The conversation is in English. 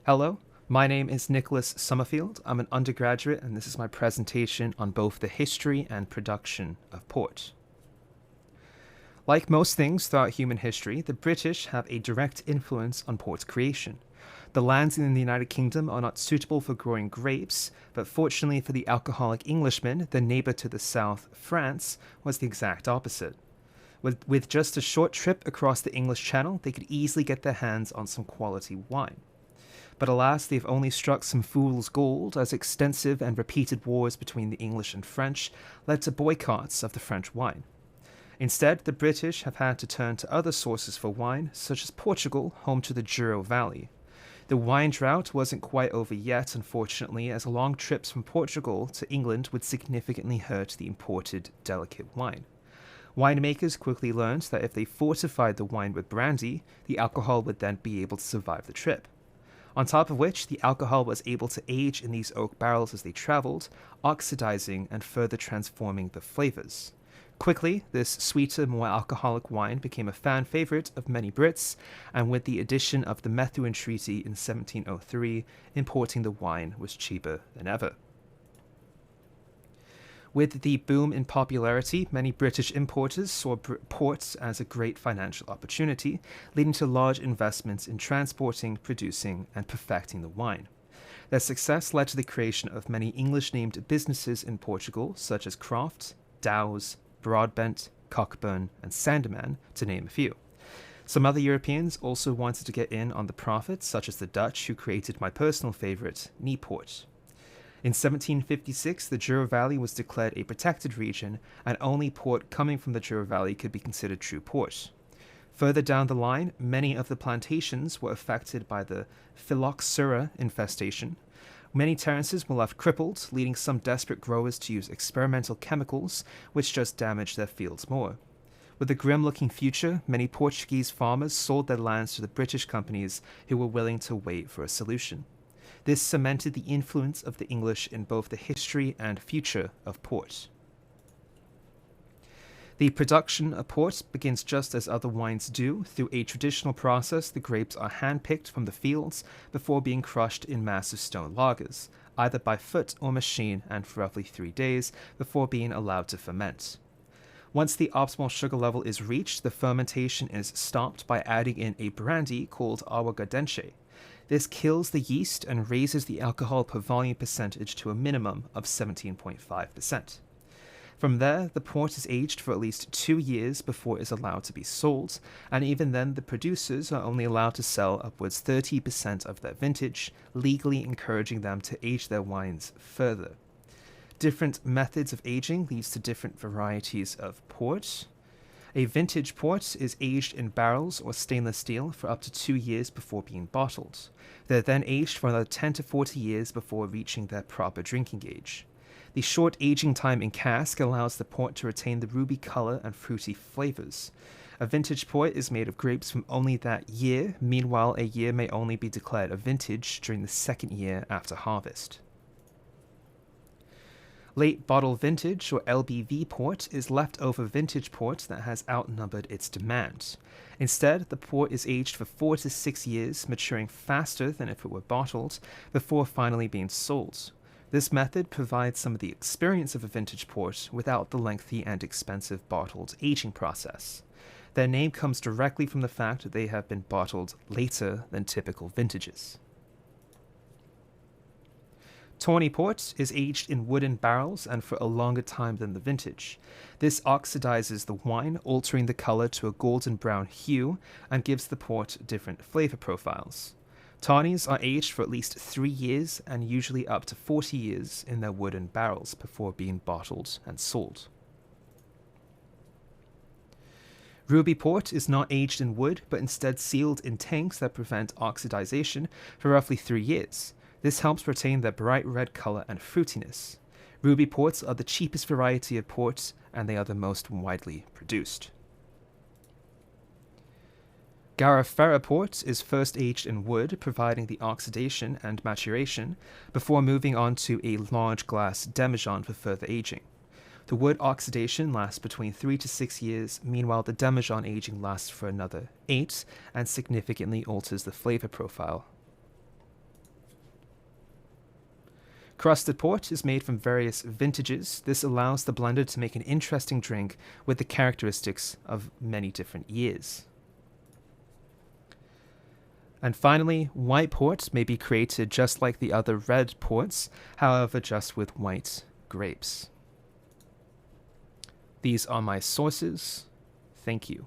Hello, my name is Nicholas Summerfield. I'm an undergraduate, and this is my presentation on both the history and production of port. Like most things throughout human history, the British have a direct influence on port creation. The lands in the United Kingdom are not suitable for growing grapes, but fortunately for the alcoholic Englishman, the neighbor to the south, France, was the exact opposite. With just a short trip across the English Channel, they could easily get their hands on some quality wine. But alas, they've only struck some fool's gold, as extensive and repeated wars between the English and French led to boycotts of the French wine. Instead, the British have had to turn to other sources for wine, such as Portugal, home to the Douro Valley. The wine drought wasn't quite over yet, unfortunately, as long trips from Portugal to England would significantly hurt the imported delicate wine. Winemakers quickly learned that if they fortified the wine with brandy, the alcohol would then be able to survive the trip. On top of which, the alcohol was able to age in these oak barrels as they traveled, oxidizing and further transforming the flavors. Quickly, this sweeter, more alcoholic wine became a fan favorite of many Brits, and with the addition of the Methuen Treaty in 1703, importing the wine was cheaper than ever. With the boom in popularity, many British importers saw ports as a great financial opportunity, leading to large investments in transporting, producing, and perfecting the wine. Their success led to the creation of many English-named businesses in Portugal, such as Croft, Dow's, Broadbent, Cockburn, and Sandeman, to name a few. Some other Europeans also wanted to get in on the profits, such as the Dutch, who created my personal favorite, Niepoort. In 1756, the Douro Valley was declared a protected region, and only port coming from the Douro Valley could be considered true port. Further down the line, many of the plantations were affected by the phylloxera infestation. Many terraces were left crippled, leading some desperate growers to use experimental chemicals, which just damaged their fields more. With a grim-looking future, many Portuguese farmers sold their lands to the British companies who were willing to wait for a solution. This cemented the influence of the English in both the history and future of port. The production of port begins just as other wines do. Through a traditional process, the grapes are hand-picked from the fields before being crushed in massive stone lagers, either by foot or machine, and for roughly 3 days before being allowed to ferment. Once the optimal sugar level is reached, the fermentation is stopped by adding in a brandy called aguardente. This kills the yeast and raises the alcohol per volume percentage to a minimum of 17.5%. From there, the port is aged for at least 2 years before it is allowed to be sold, and even then the producers are only allowed to sell upwards 30% of their vintage, legally encouraging them to age their wines further. Different methods of aging leads to different varieties of port. A vintage port is aged in barrels or stainless steel for up to 2 years before being bottled. They're then aged for another 10 to 40 years before reaching their proper drinking age. The short aging time in cask allows the port to retain the ruby color and fruity flavors. A vintage port is made of grapes from only that year. Meanwhile, a year may only be declared a vintage during the second year after harvest. Late bottle vintage, or LBV port, is leftover vintage port that has outnumbered its demand. Instead, the port is aged for 4 to 6 years, maturing faster than if it were bottled, before finally being sold. This method provides some of the experience of a vintage port without the lengthy and expensive bottled aging process. Their name comes directly from the fact that they have been bottled later than typical vintages. Tawny port is aged in wooden barrels and for a longer time than the vintage. This oxidizes the wine, altering the color to a golden brown hue, and gives the port different flavor profiles. Tawnies are aged for at least 3 years and usually up to 40 years in their wooden barrels before being bottled and sold. Ruby port is not aged in wood, but instead sealed in tanks that prevent oxidization for roughly 3 years. This helps retain their bright red color and fruitiness. Ruby ports are the cheapest variety of ports, and they are the most widely produced. Garofera port is first aged in wood, providing the oxidation and maturation, before moving on to a large glass demijohn for further aging. The wood oxidation lasts between 3 to 6 years, meanwhile the demijohn aging lasts for another 8 and significantly alters the flavor profile. Crusted port is made from various vintages. This allows the blender to make an interesting drink with the characteristics of many different years. And finally, white port may be created just like the other red ports, however just with white grapes. These are my sources. Thank you.